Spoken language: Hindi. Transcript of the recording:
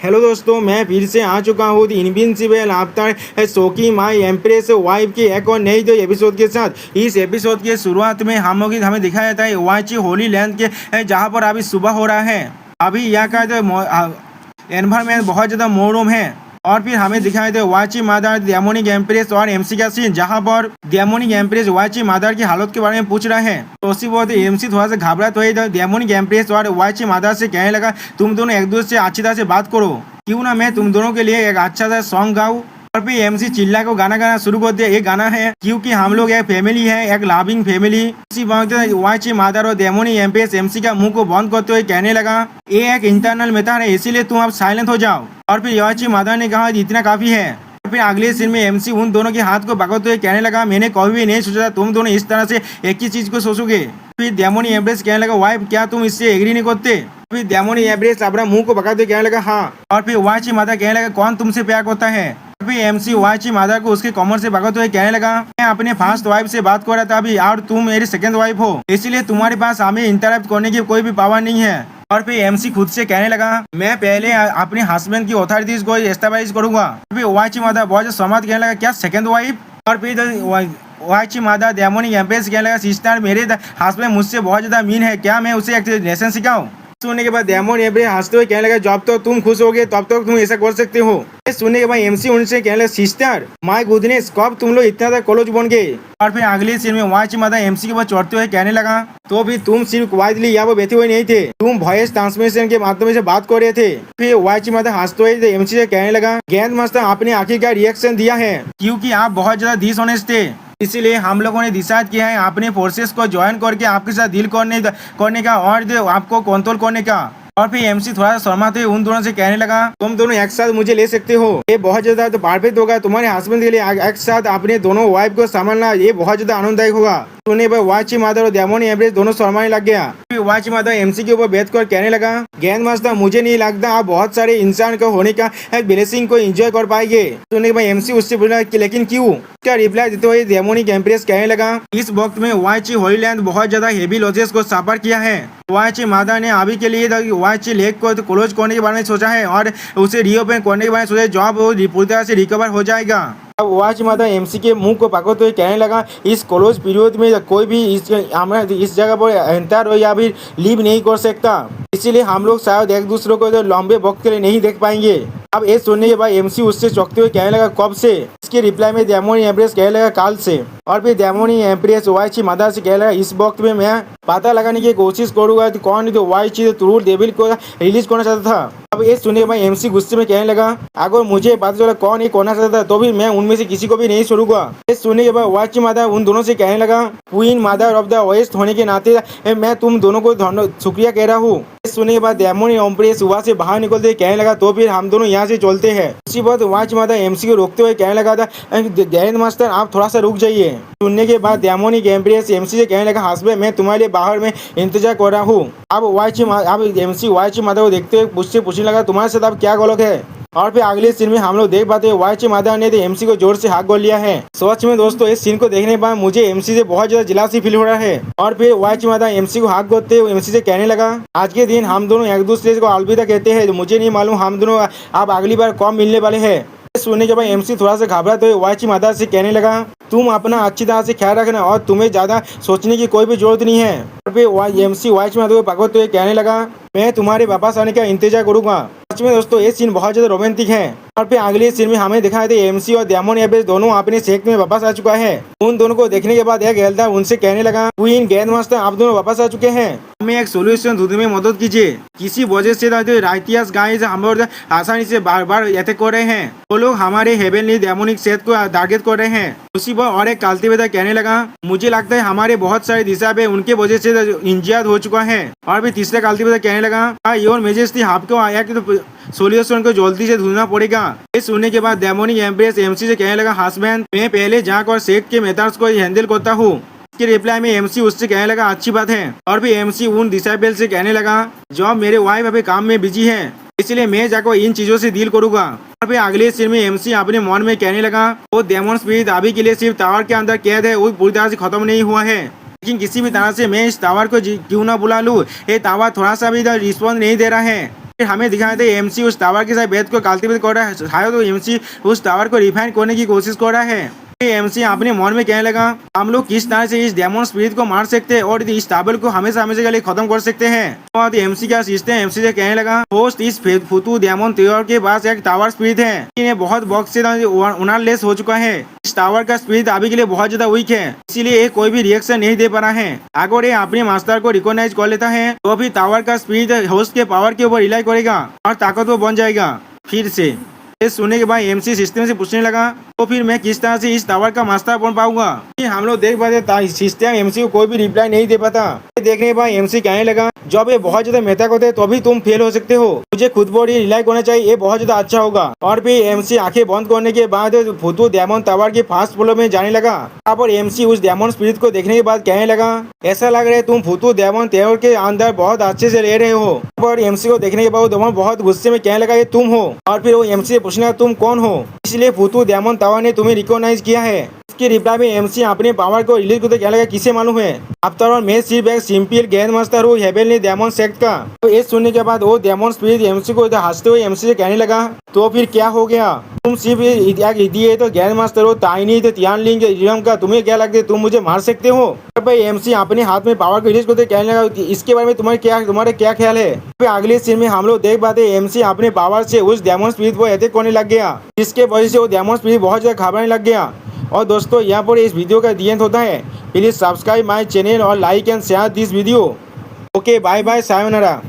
हेलो दोस्तों, मैं फिर से आ चुका हूँ इनविंसिबल आफ्टर शोकी माई एम्प्रेस वाइफ की एक और नई जो एपिसोड के साथ। इस एपिसोड के शुरुआत में हमें दिखाया जाता है वाची होली लैंड के, जहाँ पर अभी सुबह हो रहा है। अभी यहाँ का जो एनवायरमेंट बहुत ज़्यादा मनोरम है। और फिर हमें दिखाई दे वाची मादर डेमोनिक एम्प्रेस और एमसी का सीन, जहां पर डेमोनिक एम्प्रेस वाची मादर की हालत के बारे में पूछ रहा है। तो उसी बहुत एमसी थोड़ा सा घबराहट हुई। डेमोनिक एम्प्रेस और वाची मादर से कहने लगा, तुम दोनों एक दूसरे से अच्छी तरह से बात करो, क्यों ना मैं तुम दोनों के लिए एक अच्छा सा सॉन्ग गाऊं। और फिर एमसी चिल्ला को गाना गाना शुरू कर दिया। ये गाना है क्योंकि हम लोग एक फैमिली है, एक लविंग फैमिली। इसी वक्त वाची मादर और डेमोनिक एम्प्रेस एमसी का मुंह को बंद करते हुए कहने लगा, ये एक इंटरनल मैटर है, इसीलिए तुम अब साइलेंट हो जाओ। और फिर वाची मादर ने कहा, इतना काफी है। और फिर अगले सीन में एमसी उन दोनों के हाथ को पकड़ते हुए कहने लगा, मैंने कभी भी नहीं सोचा तुम दोनों इस तरह से एक ही चीज को सोचोगे। फिर डेमोनिक एम्प्रेस कहने लगा, वाइफ क्या तुम इससे एग्री नहीं करते। फिर डेमोनिक एम्प्रेस अपना मुंह को पकड़ते कहने लगा, हाँ। और फिर वाची मादर कहने लगा, कौन तुमसे प्यार करता है। फिर एमसी वाची मादर को उसके कमर से पकड़ते हुए कहने लगा, मैं अपने फर्स्ट वाइफ से बात कर रहा था अभी, और तुम मेरी सेकंड वाइफ हो, इसलिए तुम्हारे पास हमें इंटरप्ट करने की कोई भी पावर नहीं है। और फिर एमसी खुद से कहने लगा, मैं पहले अपने हस्बैंड की अथॉरिटीज को एस्टेब्लिश करूंगा। फिर वाची मादर बहुत समझ कहने लगा, क्या सेकंड वाइफ। और फिर वाची मादर डेमोनिक एम्प्रेस कहने लगा, सिस्टर मेरे हस्बैंड मुझसे बहुत ज्यादा मीन है, क्या मैं उसे एक लेसन सिखाऊं। सुनने के बाद डेमोनिक एम्प्रेस हंसते हुए कहने लगा, जब तो तुम खुश होगे तब तक तुम ऐसा कर सकते हो। सुनने के बाद एमसी उनसे कहने लगा, सिस्टर माय गुडनेस, कब तुम लोग इतना ज्यादा क्लोज बन गए। और फिर अगले सीन में वाची मादर एमसी के ऊपर चढ़ते हुए कहने लगा, तो भी तुम सिर्फ क्वाइटली यहाँ पर बैठे हुए नहीं थे, तुम वॉइस ट्रांसमिशन के माध्यम से बात कर रहे थे। फिर वाची मादर हंसते हुए एमसी से कहने लगा, ग्रैंड मास्टर आपने आखिरकार रिएक्शन दिया है, क्योंकि आप बहुत ज्यादा डिसऑनेस्ट थे, इसीलिए हम लोगों ने डिसाइड किया है अपने फोर्सेस को ज्वाइन करके आपके साथ डील करने का और आपको कंट्रोल करने का। और फिर एमसी थोड़ा सा शर्माते हुए उन दोनों से कहने लगा, तुम दोनों एक साथ मुझे ले सकते हो, ये बहुत ज्यादा तो परफेक्ट होगा तुम्हारे हस्बैंड के लिए। एक साथ अपने दोनों वाइफ को संभालना ये बहुत ज्यादा आनंददायक होगा। सुनने पर वाची मादर और डेमोनिक एम्प्रेस दोनों शर्माने लग गया। फिर वाची मादर एमसी के ऊपर बैठकर कहने लगा, ग्रैंड मास्टर मुझे नहीं लगता आप बहुत सारे इंसान को होने का एक ब्लेसिंग को एंजॉय कर पाएंगे। सुनने के बाद एमसी उससे बोला, लेकिन क्यों। क्या रिप्लाई देते हुए डेमोनिक एम्प्रेस कहने लगा, इस वक्त में वाची होली लैंड बहुत ज्यादा हेवी लॉसेस को सफर किया है। वाची मादर ने अभी के लिए वाची लेक को क्लोज करने के बारे में सोचा है और उसे रीओपन करने के बारे में सोचा है, जॉब पूरी तरह से रिकवर हो जाएगा। अब वाची मादर एमसी के मुंह को पकड़ते हुए कहने लगा, इस क्लोज पीरियड में कोई भी इस जगह पर एंटर हो या फिर लीव नहीं कर सकता, इसीलिए हम लोग शायद एक दूसरे को लंबे वक्त के लिए नहीं देख पाएंगे। अब ये सुनने के बाद एमसी उससे चौंकते हुए कहने लगा, कब से। इसके रिप्लाई में डेमोनिक एम्प्रेस कहने लगा, काल से। और फिर डेमोनिक एम्प्रेस वाची मादर से कहने लगा, इस वक्त में मैं पता लगाने की कोशिश करूंगा कौन जो वाची ट्रूथ डेविल को रिलीज करना चाहता था। अब ये सुनने के बाद एमसी गुस्से में कहने लगा, अगर मुझे पता चला कौन ये करना चाहता था तो भी मैं उनमें से किसी को भी नहीं छोड़ूंगा। ये सुनने के बाद वाची मादर उन दोनों से कहने लगा, queen mother of the west होने के नाते मैं तुम दोनों को शुक्रिया कह रहा हूँ। सुनने के बाद डेमोनिक एम्प्रेस वहाँ से बाहर निकलते कहने लगा, तो फिर हम दोनों यहाँ से चलते हैं। इसी बात वाची मादर एमसी को रोकते हुए कहने लगा था, ग्रैंड मास्टर आप थोड़ा सा रुक जाइए। सुनने के बाद डेमोनिक एम्प्रेस एमसी से कहने लगा, हस्बैंड मैं तुम्हारे लिए बाहर में इंतजार कर रहा हूँ। अब एमसी वाची मादर को देखते हुए पूछने लगा, तुम्हारे साथ अब क्या गलत है। और फिर अगले सीन में हम लोग देख पाते हैं वाची मादर ने एमसी को जोर से हाथ गोल लिया है। सच में दोस्तों इस सीन को देखने के बाद मुझे एमसी से बहुत ज्यादा जिलासी फील हो रहा है। और फिर वाची मादर एमसी को हाथ गोलते हुए एमसी से कहने लगा, आज के दिन हम दोनों एक दूसरे को अलविदा कहते हैं, मुझे नहीं मालूम हम दोनों अब अगली बार कब मिलने वाले हैं। सुनने के बाद एमसी थोड़ा सा घबराते हुए वाची मादर से कहने लगा, तुम अपना अच्छी तरह से ख्याल रखना और तुम्हें ज्यादा सोचने की कोई भी जरूरत नहीं है। और फिर एमसी वाची मादर को पकड़ते हुए कहने लगा, मैं तुम्हारे वापस आने का इंतजार करूंगा। सच में दोस्तों ये सीन बहुत ज्यादा रोमांटिक है। और फिर अगले सीन में हमें दिखाई दे एमसी और डेमोनिक एम्प्रेस दोनों अपने सेक्ट में वापस आ चुका है। उन दोनों को देखने के बाद एक एल्डर उनसे कहने लगा, क्वीन ग्रैंड मास्टर आप दोनों वापस आ चुके हैं, हमें एक सोल्यूशन ढूंढने में मदद कीजिए। किसी वजह से राइटियस गाइस हम लोग आसानी से बार बार अटैक कर रहे हैं, वो लोग हमारे हेवनली डेमोनिक सेट को टारगेट कर रहे हैं। उसी पर और एक कल्टिवेटर कहने लगा, मुझे लगता है हमारे बहुत सारे दिशा पे उनके वजह से इंजर्ड हो चुका है। और फिर तीसरा कल्टिवेटर कहने लगा, योर मेजेस्टी आपको आया कि तो सोल्यूशन को जल्दी से ढूंढना पड़ेगा। ये सुनने के बाद डेमोनिक एम्प्रेस एमसी से कहने लगा, हस्बैंड मैं पहले जाकर सेक्ट के मेथड्स को हैंडल करता हूँ। इसके रिप्लाई में एमसी उससे कहने लगा, अच्छी बात है। और फिर एमसी उन डिसाइबल से कहने लगा, जब मेरे वाइफ अभी काम में बिजी है इसलिए मैं जाकर इन चीजों से डील करूंगा। और फिर अगले सीन में एमसी अपने मन में कहने लगा, वो डेमन स्पिरिट अभी के लिए सिर्फ टावर के अंदर कैद है, वो पूरी तरह से खत्म नहीं हुआ है, लेकिन किसी भी तरह से मैं इस टावर को क्यों ना बुला लूँ। ये टावर थोड़ा सा भी रिस्पॉन्स नहीं दे रहा है, फिर हमें दिखाया था एमसी उस टावर के साथ बेद को कल्टीवेट कर रहा है, शायद तो एमसी उस टावर को रिफाइन करने की कोशिश कर रहा है। एमसी अपने मन में कहने लगा हम लोग किस तरह से इस डेमन स्पिरिट को मार सकते हैं और इस टावर को हमेशा हमेशा के लिए खत्म कर सकते हैं। तो एमसी क्या सोचते हैं, एमसी से कहने लगा होस्ट इस फुतू डेमन टावर के पास एक टावर स्पिरिट है, इन्हें बहुत वक्त से उनारलेस हो चुका है। इस टावर का स्पिरिट अभी के लिए बहुत ज्यादा वीक है, इसीलिए कोई भी रिएक्शन नहीं दे पा रहा है। अगर ये अपने मास्टर को रिकॉग्नाइज कर लेता है तो फिर टावर का स्पिरिट होस्ट के पावर के ऊपर रिलाई करेगा और ताकतवर बन जाएगा। फिर से ये सुनने के बाद एमसी सिस्टम से पूछने लगा तो फिर मैं किस तरह से इस टावर का मास्टर बन पाऊंगा। हम लोग देख पाते सिस्टम एमसी को कोई भी रिप्लाई नहीं दे पाता। देखने के बाद एमसी कहने लगा जब ये बहुत ज्यादा मेहनत होते तो भी तुम फेल हो सकते हो, मुझे खुद पर ही रिलाई करना चाहिए, ये बहुत ज्यादा अच्छा होगा। और फिर एमसी आंखें बंद करने के बाद फुतू डेमन टावर के फर्स्ट फ्लोर में जाने लगा। यहाँ पर एमसी उस डेमन स्पिरिट को देखने के बाद कहने लगा ऐसा लग रहा है तुम फुतू डेमन टावर के अंदर बहुत अच्छे से ले रहे हो। और एमसी को देखने के बाद डेमन बहुत गुस्से में कहने लगा ये तुम हो। और फिर वो एमसी से पूछने लगा तुम कौन हो, इसलिए फुतू डेमन टावर ने तुम्हें रिकॉग्नाइज किया है। इसके रिप्लाई में एमसी अपने पावर को रिलीज करते कहने लगा किसे मालूम है, आफ्टर ऑल मैं सिर्फ एक सिंपल ग्रैंड मास्टर हूँ हेवनली डेमन सेक्ट का। तो ये सुनने के बाद वो डेमन स्पिरिट एमसी को हंसते हुए एमसी से कहने लगा तो फिर क्या हो गया, तुम सिर्फ एक इडियट तो ग्रैंड मास्टर हो, ताइनी तो तियानलिंग इडियम का, तुम्हें क्या लगता है तुम मुझे मार सकते हो। भाई एमसी अपने हाथ में पावर को रिलीज करते कहने लगा इसके बारे में तुम्हारे क्या ख्याल है। फिर अगले सीन में हम लोग देख पाते एमसी अपने पावर से उस डेमन स्पिरिट को अटैक करने लग गया, जिसके वजह से वो डेमन स्पिरिट बहुत ज्यादा घबराने लग गया। और दोस्तों यहाँ पर इस वीडियो का दी एंड होता है। प्लीज सब्सक्राइब माय चैनल और like and share this video. Okay bye bye, sayonara.